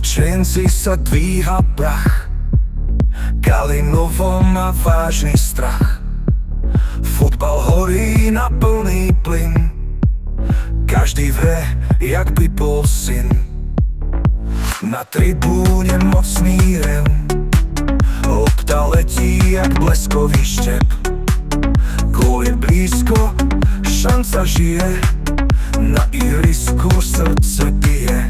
Lučenci sa dvíha prach, Kalinovo má vážny strach. Futbal horí na plný plyn, každý v hre, jak by bol syn. Na tribúne mocný rev, lopta letí jak bleskový štep. Gól je blízko, šanca žije, na ihrisku srdce bije.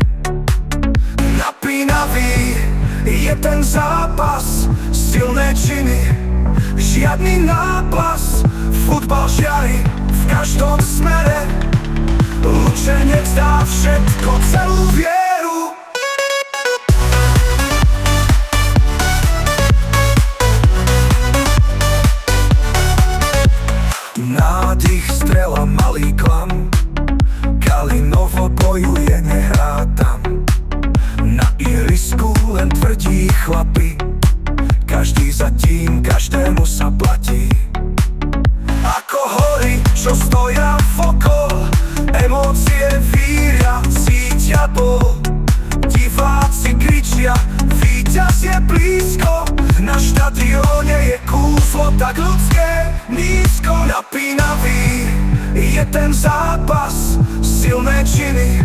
Napínavý je ten zápas, silné činy, žiadny nápas. Futbal žiari v každom smere, Lučenec dá všetko, celú vieru. Nádych, strela, malý klam, Kalinovo bojuje, nehrá tam. Na ihrisku len tvrdí chlapi, každý za tím, každému sa platí. Ako hory, čo stoja vokol, emócie víria, cítia bol. Diváci kričia, víťaz je blízko, na štadióne je kúslo tak ľudské, nízko. Napínavý je ten zápas, silné činy,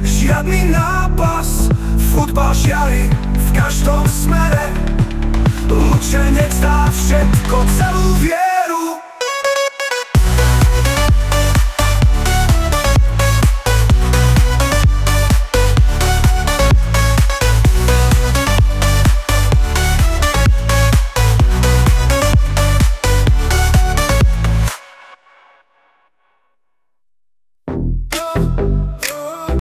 žiadny nápas. Futbal žiari v každom smere, Lučenec dá všetko, celú vieru.